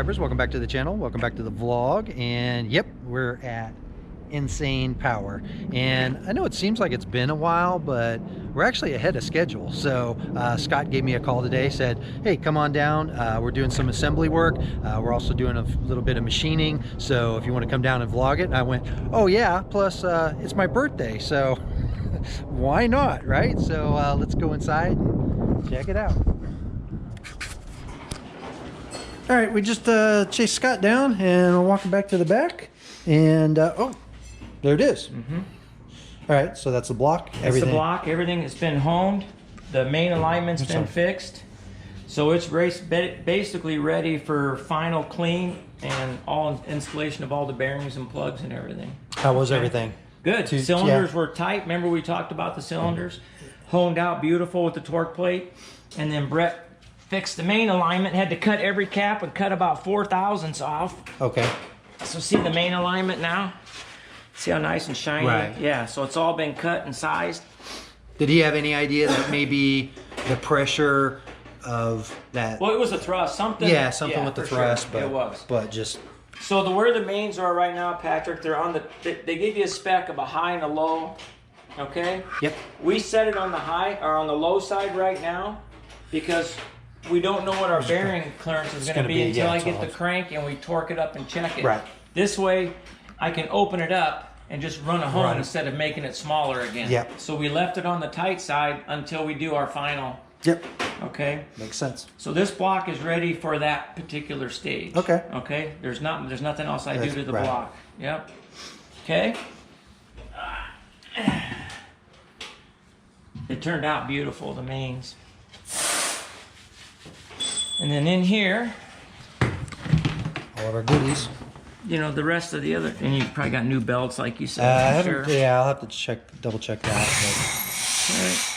subscribers, welcome back to the channel, welcome back to the vlog. And yep, we're at Insane Power, and I know it seems like it's been a while, but we're actually ahead of schedule. So Scott gave me a call today, said, hey, come on down, we're doing some assembly work, we're also doing a little bit of machining, so if you want to come down and vlog it. And I went, oh yeah, plus it's my birthday, so why not, right? So let's go inside and check it out. All right, we just chased Scott down and we're walking back to the back, and oh, there it is. All right, so that's the block. That's the block. Everything has been honed. The main alignment's been fixed, so it's basically ready for final clean and all installation of all the bearings and plugs and everything. How was everything? Good. Cylinders were tight. Remember we talked about the cylinders? Honed out beautiful with the torque plate, and then Brett fixed the main alignment. Had to cut every cap and cut about 4 thousandths off. Okay. So see the main alignment now? See how nice and shiny? Right. Yeah, so it's all been cut and sized. Did he have any idea that maybe the pressure of that? Well, it was a thrust, something. Yeah, something with the thrust, sure. But it was. But just. So where the mains are right now, Patrick, they're on the. They give you a spec of a high and a low. Okay. Yep. We set it on the high or on the low side right now, because we don't know what our bearing clearance is going to be until I get the crank and we torque it up and check it. Right. This way, I can open it up and just run a hone instead of making it smaller again. Yep. So we left it on the tight side until we do our final. Yep. Okay. Makes sense. So this block is ready for that particular stage. Okay. Okay. There's nothing else I do to the block. Yep. Okay. It turned out beautiful, the mains. And then in here, all of our goodies. You know, the rest of the other, and you probably got new belts, like you said. Sure. Yeah, I'll have to double check that. But.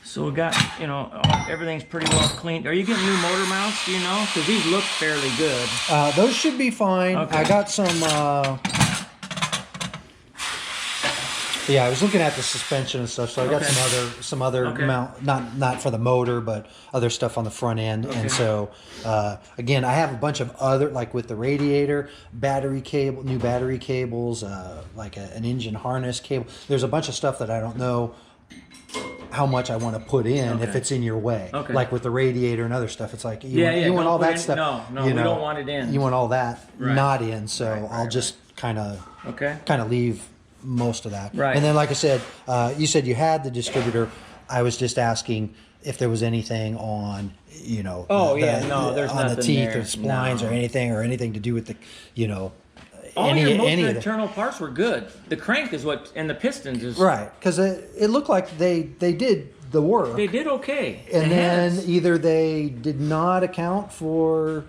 So we got, you know, everything's pretty well cleaned. Are you getting new motor mounts? Do you know? Because these look fairly good. Those should be fine. Okay. I got some. Yeah, I was looking at the suspension and stuff, so I got some other mount, not for the motor, but other stuff on the front end. And so again, I have a bunch of other, like with the radiator, battery cable, new battery cables, like an engine harness cable. There's a bunch of stuff that I don't know how much I want to put in if it's in your way. Like with the radiator and other stuff, it's like you want all that stuff. No, we don't want it in. You want all that not in, so I'll just kind of leave most of that. Right. And then, like I said, you said you had the distributor. I was just asking if there was anything on, you know, there's on nothing the teeth there. or splines or anything to do with the, you know, all your internal parts were good. The crank is what, and the pistons is right, because it looked like they did the work. They did okay. And then either they did not account for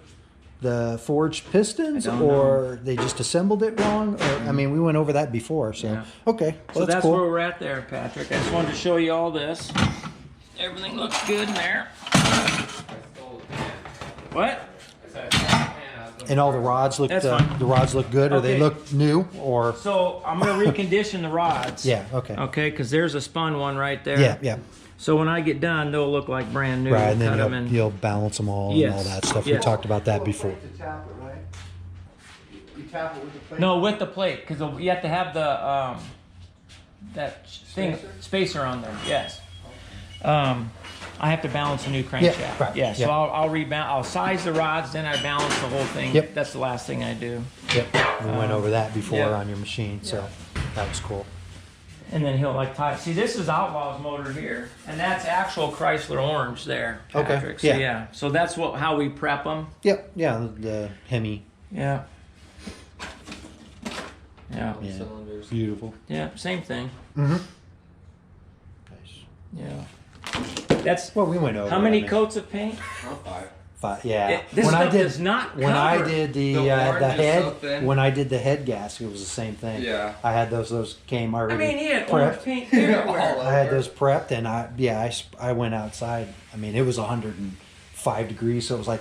the forged pistons, or they just assembled it wrong, or I mean, we went over that before, so okay. Well, so that's cool. Where we're at there, Patrick. I just wanted to show you all this. Everything looks good in there. What? And all the rods look good, or they look new, or so I'm going to recondition the rods. Okay, because there's a spun one right there. Yeah. So when I get done, they'll look like brand new. Right, and then you'll balance them all and all that stuff. We talked about that before. You tap it with the plate? No, with the plate, because you have to have the that spacer on there. Yes. I have to balance a new crankshaft. So I'll size the rods, then I balance the whole thing. Yep. That's the last thing I do. Yep. We went over that before on your machine, so that was cool. And then he'll tie. See, this is Outlaw's motor here, and that's actual Chrysler Orange there, Patrick. So so that's how we prep them. Yep. Yeah, the Hemi. Yeah. Cylinders. Beautiful. Yeah, same thing. Nice. Yeah. That's we went over. How many coats of paint? 5. Yeah. This stuff does not cover. When I did the head, when I did the head gasket, it was the same thing. Yeah. I had those came already. I mean, he had orange paint everywhere. I had those prepped, and I went outside. I mean, it was 105 5 degrees, so it was like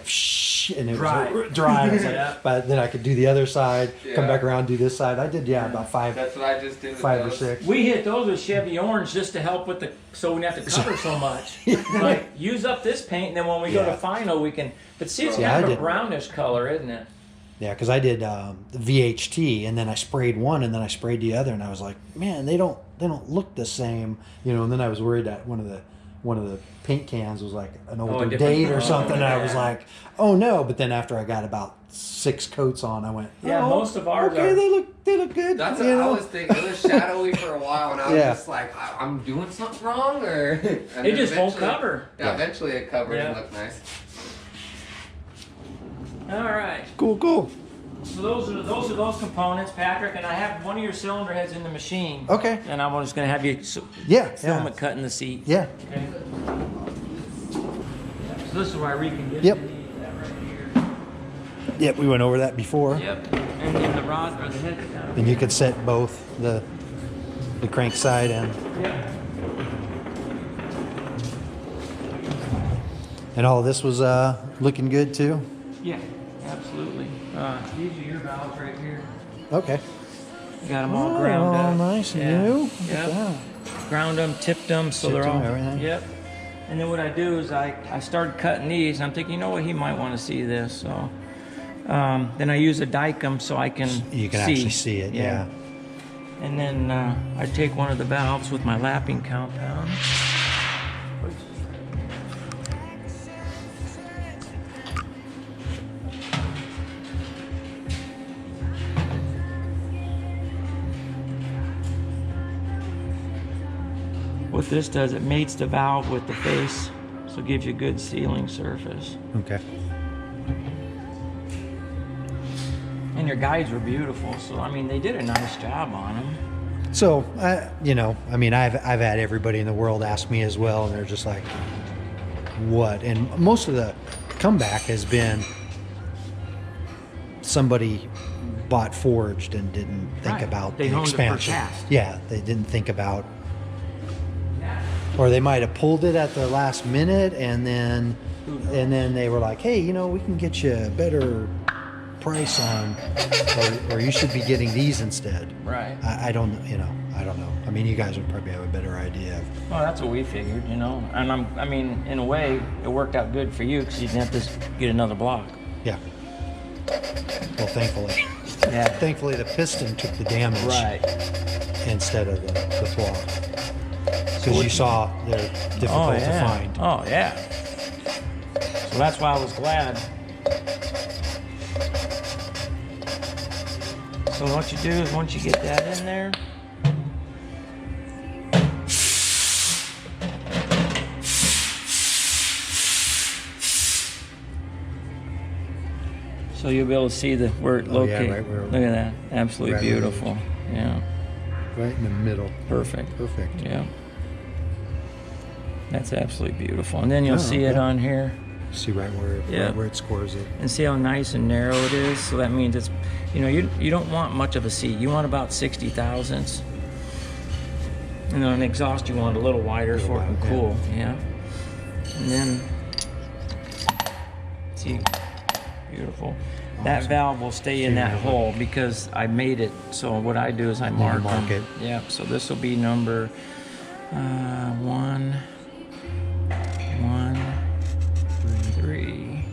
and it Dry. was dry. I was like, Yeah. but then I could do the other side, come Yeah. back around, do this side. I did about 5. That's what I just did with 5 or those. 6. We hit those with Chevy Orange just to help with so we don't have to cover so much. Like, use up this paint, and then when we go to final, we can. But see, it's Yeah, kind of I a did. brownish color, isn't it? Yeah, because I did the VHT, and then I sprayed one, and then I sprayed the other, and I was like, man, they don't look the same, you know. And then I was worried that one of the paint cans was like an older different- date or oh, something. And I yeah. was like, oh no. But then after I got about 6 coats on, I went, Yeah, oh, most of ours okay, are- they look good. That's you what I know? was thinking. It was shadowy for a while, and I was Yeah. just like, I'm doing something wrong, or and It then just won't eventually- cover. Yeah, eventually it covered Yeah. and looked nice. All right. Cool. So those are those components, Patrick, and I have one of your cylinder heads in the machine. Okay. And I'm just going to have you Yeah, film yeah. it cutting the seat. Yeah. Okay. So this is where I reconditioned Yep. that right here. Yep, we went over that before. Yep. And then the rod or the head down. And you could set both the crank side and Yep. all of this was looking good too. Yeah, absolutely. These are your valves right here. Okay. You got them all ground up. Nice and Yeah. new. Look at Yep. that. Ground them, tipped them, so they're Tipped 'em, all. everything. Yep. And then what I do is I started cutting these, and I'm thinking, you know what, he might want to see this. So then I use a dicum so I can You can actually see it. Yeah. And then I take one of the valves with my lapping compound. What this does, it mates the valve with the face, so it gives you a good sealing surface. Okay. And your guides were beautiful, so I mean, they did a nice job on them. So, I've had everybody in the world ask me as well, and they're just like, "What?" And most of the comeback has been somebody bought forged and didn't think Right. about They the honed it for expansion. cast. Yeah, they didn't think about, or they might have pulled it at the last minute, and then they were like, "Hey, we can get you a better price on, or you should be getting these instead." Right. I don't know. I mean, you guys would probably have a better idea. Well, that's what we figured, And I mean, in a way, it worked out good for you because you didn't have to get another block. Yeah. Well, thankfully. Yeah. Thankfully, the piston took the damage Right. instead of the block. Because you saw they're difficult to find. Oh, yeah. So that's why I was glad. So what you do is once you get that in there, so you'll be able to see where it Oh, yeah, locates. right where- Look at that. Absolutely right where it is. beautiful. Yeah. Right in the middle. Perfect. Perfect. Yeah. That's absolutely beautiful. And then you'll Oh, see it okay. on here. See right Yeah. where it scores it. And see how nice and narrow it is. So that means it's, you don't want much of a seat. You want about 60 thousandths. And then an exhaust you want a little wider so it can wider, yeah. cool. Yeah. And then, see, beautiful. That Awesome. valve will stay in that Beautiful. hole because I made it. So what I do is I mark mark them. it. Yeah. So this will be number 1, 3,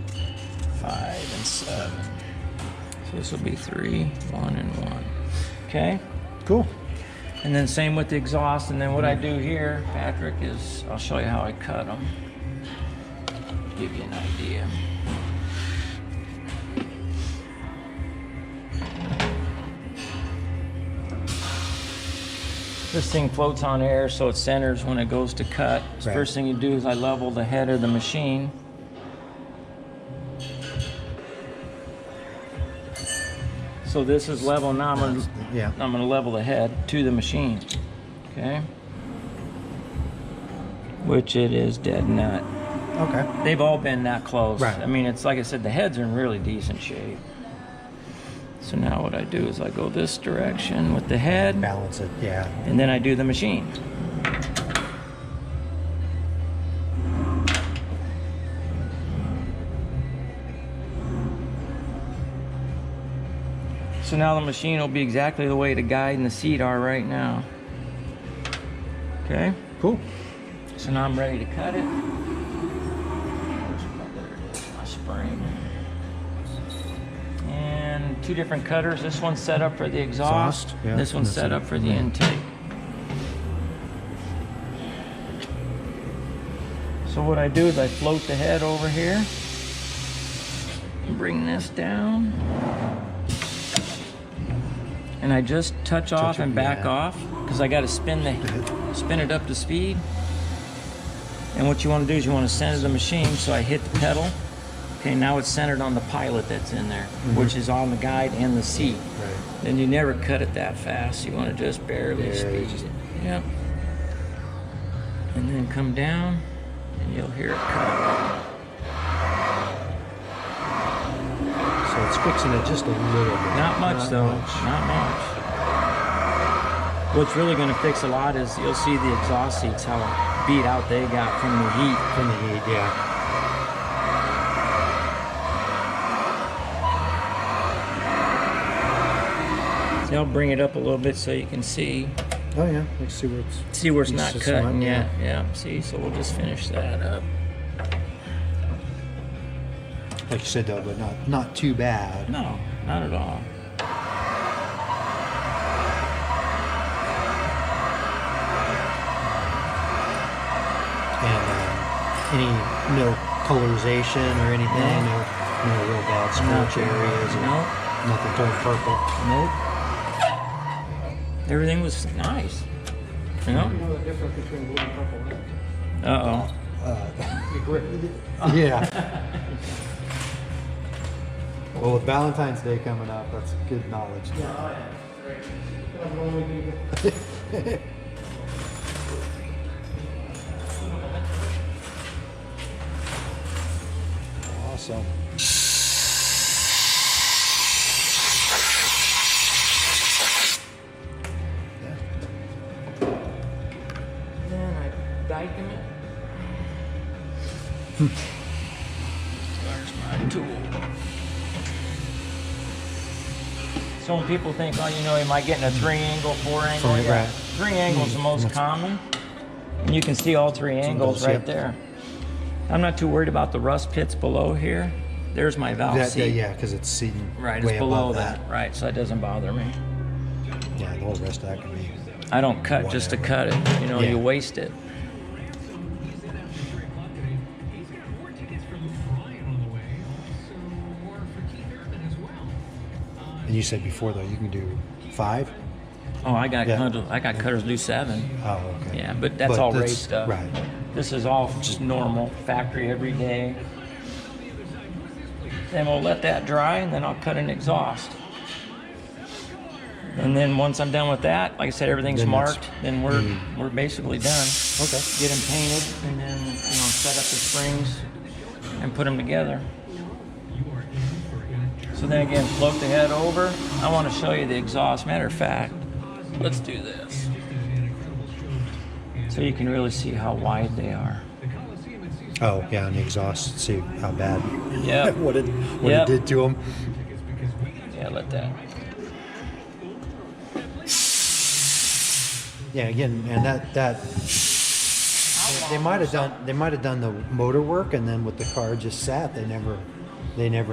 5, and 7. So this will be 3, 1, and 1. Okay? Cool. And then same with the exhaust. And then what I do here, Patrick, is I'll show you how I cut them. Give you an idea. This thing floats on air, so it centers when it goes to cut. So Right. first thing you do is I level the head of the machine. So this is level now. I'm gonna level the head to the machine. Okay. Which it is dead nut. Okay. They've all been that close. Right. I mean, it's like I said, the heads are in really decent shape. So now what I do is I go this direction with the head, Balance it. Yeah. and then I do the machine. So now the machine will be exactly the way the guide and the seat are right now. Okay? Cool. So now I'm ready to cut it. There's my spring. And 2 different cutters. This one's set up for the exhaust. Yeah, this one's set up for the intake. So what I do is I float the head over here. Bring this down. And I just touch off and back off because I got to spin it up to speed. And what you want to do is you want to center the machine, so I hit the pedal. Okay, now it's centered on the pilot that's in there, which is on the guide and the seat. Right. Then you never cut it that fast. You want to just barely speed it. Yep. And then come down, and you'll hear it cut. So it's fixing it just a little bit. Not much though. Not much. What's really going to fix a lot is you'll see the exhaust seats, how beat out they got from the heat. From the heat, yeah. So I'll bring it up a little bit so you can see. Oh yeah, let's see where it's not cutting yet. Yeah, see, so we'll just finish that up. Like you said though, but not too bad. No, not at all. And any no colorization or anything, no real bad scorch areas, or nothing turned purple. Nope. Everything was nice. You know? You know the difference between blue and purple, right? Uh-oh. The grip. Yeah. Well, with Valentine's Day coming up, that's good knowledge. Awesome. Then I diken it. There's my tool. So when people think, oh, you know, am I getting a 3-angle, 4-angle? Right, Yeah. right. 3 angles the most common. And you can see all 3 angles right there. I'm not too worried about the rust pits below here. There's my valve seat. Yeah, because it's seating Right, way it's below above that. Right, so that doesn't bother me. Yeah, the whole rest of that can be. I don't cut just to cut it. You know, you waste it. And you said before though, you can do 5. Oh, I got cutters do 7. Oh, okay. Yeah, but that's all race stuff. Right. This is all just normal factory every day. Then we'll let that dry, and then I'll cut an exhaust. And then once I'm done with that, like I said, everything's Then marked. Then we're basically done. Okay. Get them painted, and then set up the springs and put them together. So then again, float the head over. I want to show you the exhaust. Matter of fact, let's do this. So you can really see how wide they are. Oh, yeah, on the exhaust. See how bad. Yeah. what it did to them. Yeah, let that. Yeah, again, and that they might have done the motor work, and then with the car just sat, they never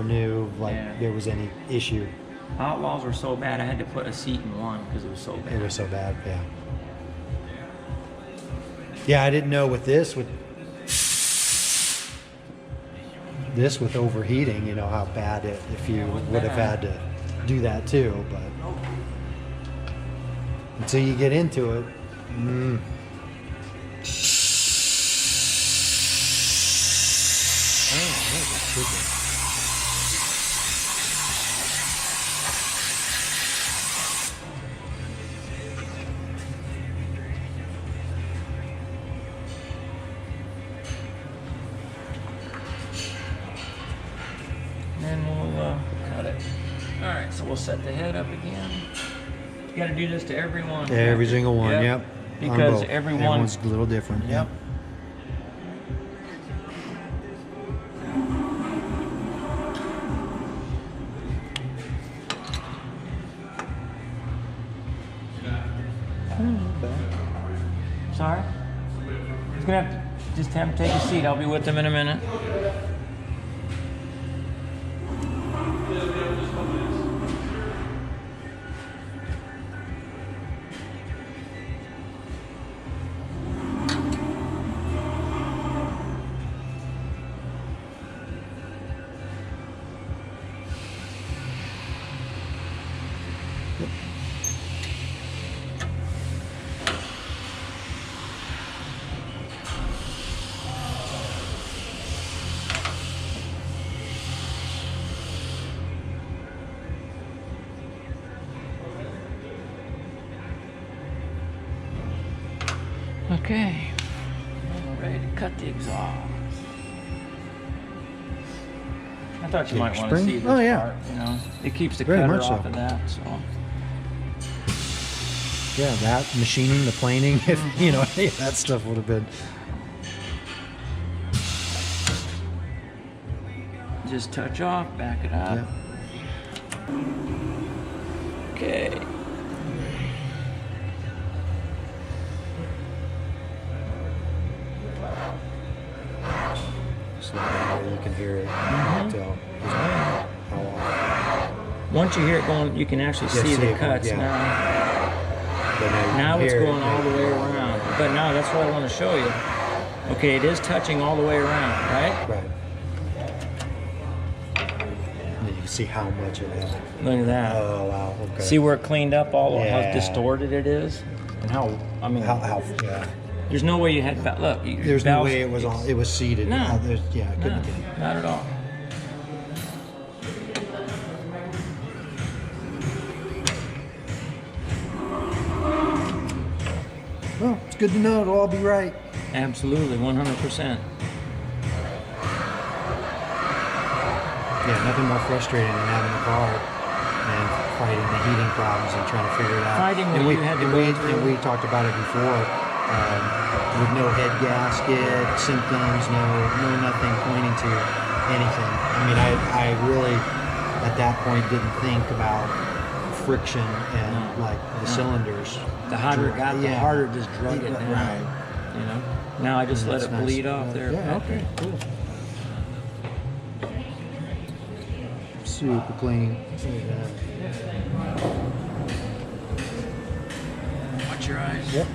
knew there was any issue. Outlaws were so bad, I had to put a seat in one because it was so bad. It was so bad, yeah. Yeah, I didn't know with overheating, you know, how bad if you would have had to do that too, but until you get into it, then we'll cut it. All right, so we'll set the head up again. You got to do this to everyone. every single one, yep. Because On both. everyone's a little different. Yep. gonna have to just have him take a seat. I'll be with him in a minute. Okay, we're ready to cut the exhaust. I thought you might want to spring? see this Oh, yeah. part, you know. It keeps the Very cutter much so. off of that, so. Yeah, that machining, the planing, if you know, any of that stuff would have been. Just touch off, back it up. Yeah. Okay. So you can hear it. Tell how long. Once you hear it going, you can actually Yeah, see see the it going, cuts yeah. now. But Now you it's hear going it, all the way around. But now that's what I want to show you. Okay, it is touching all the way around, right? Right. And you can see how much it is. Look at that. Oh wow. Okay. See where it cleaned up all how Yeah. distorted it is? And how, I mean, how yeah. there's no way you had, look. There's no way it was all. It was seated. No. Yeah, it No, couldn't have been. not at all. Well, it's good to know it'll all be right. Absolutely, 100%. Yeah, nothing more frustrating than having a car and fighting the heating problems and trying to figure it out. Fighting and what we, you had to and go we, through. and we talked about it before. With no head gasket, symptoms, no nothing pointing to anything. I mean, I really at that point didn't think about friction and like the cylinders. The hotter it got, the Yeah. harder it just drug it down. Right. You know? Now I just let That's it nice. bleed off there. Yeah, okay, cool. Super clean. Watch your eyes. Yep.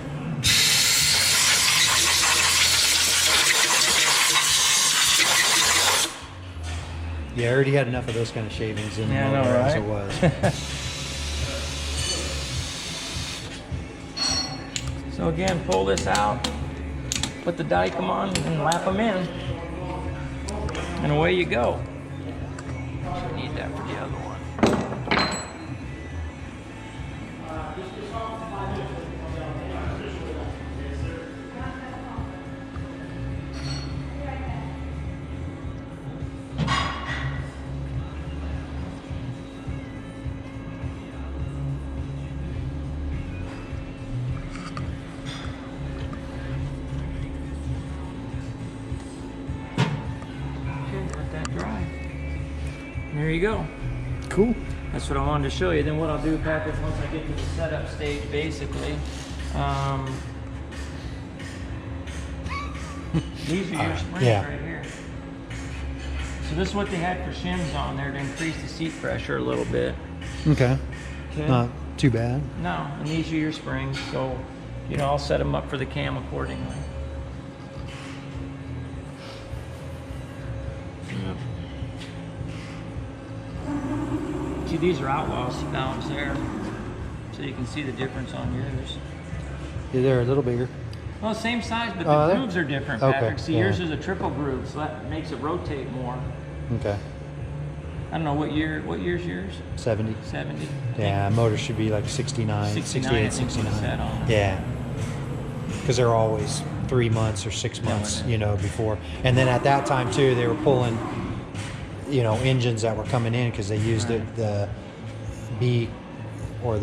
Yeah, I already had enough of those kind of shavings in the Yeah, I know, motor as right? it was. So again, pull this out, put the dicom on, and lap them in, and away you go. So need that for the other one. Let that dry. There you go. Cool. That's what I wanted to show you. Then what I'll do, Patrick, once I get to the setup stage, basically, these are your springs yeah. right here. So this is what they had for shims on there to increase the seat pressure a little bit. Okay. Okay. Not too bad. No, and these are your springs, so you know I'll set them up for the cam accordingly. See, these are outlaw valves there, so you can see the difference on yours. Yeah, they're a little bigger. Well, same size, but Oh, the they're- grooves are different, okay, Patrick. See, yeah. yours is a triple groove, so that makes it rotate more. Okay. I don't know what year's yours? 70. 70? Yeah, motor should be like 69, 69, I 68, think we 69. set on. Yeah. Because they're always 3 months or 6 months, you know, before. And then at that time too, they were pulling, you know, engines that were coming in because they used the they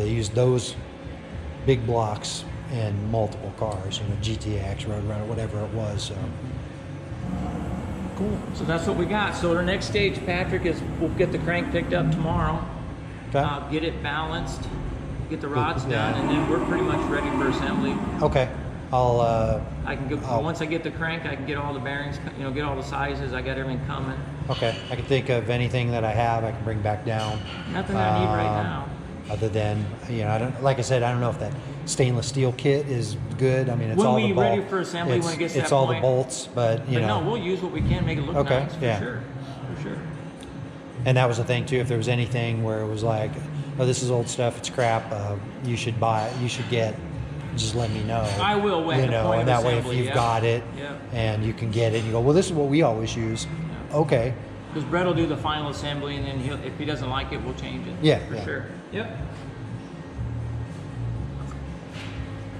used those big blocks in multiple cars, you know, GTX, Roadrunner, whatever it was. So. Cool. So that's what we got. So our next stage, Patrick, is we'll get the crank picked up tomorrow. Okay. Get it balanced, get the rods Yeah. done, and then we're pretty much ready for assembly. Okay. I can go once I get the crank. I can get all the bearings. You know, get all the sizes. I got everything coming. Okay, I can think of anything that I have I can bring back down. Nothing I need right now. Other than, you know, I don't, like I said, I don't know if that stainless steel kit is good. I mean, it's When all we the ready for assembly, when it gets to it's that all point. the bolts, but you But know. no, we'll use what we can, make it look Okay, nice for yeah. sure. For sure. And that was the thing too. If there was anything where it was like, oh, this is old stuff, it's crap. You should get. Just let me know. I will when you the know, point and of that way if assembly, you've yeah. got it Yeah. and you can get it, and you go, well, this is what we always use. Yeah. Okay. Because Brett will do the final assembly, and then if he doesn't like it, we'll change it. Yeah, For yeah. sure. Yep.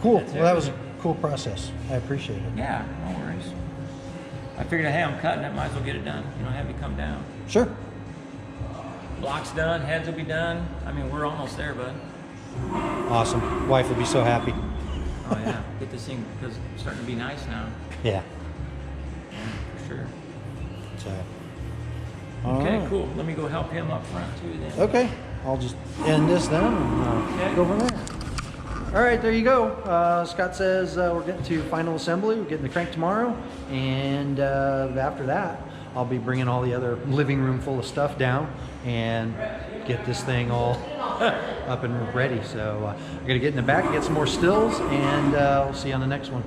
Cool. That's Well, that was a cool process. I appreciate it. Yeah, no worries. I figured, hey, I'm cutting it, might as well get it done. You know, have it come down. Sure. Block's done, heads will be done. I mean, we're almost there, bud. Awesome. Wife will be so happy. Oh yeah, get this thing because it's starting to be nice now. Yeah. Yeah, for sure. So. Okay, Alright. cool. Let me go help him up front too then. Okay. I'll just end this then and Okay. go from there. All right, there you go. Scott says we're getting to final assembly. We're getting the crank tomorrow, and after that, I'll be bringing all the other living room full of stuff down and get this thing all up and ready. So I'm gonna get in the back, get some more stills, and we'll see you on the next one.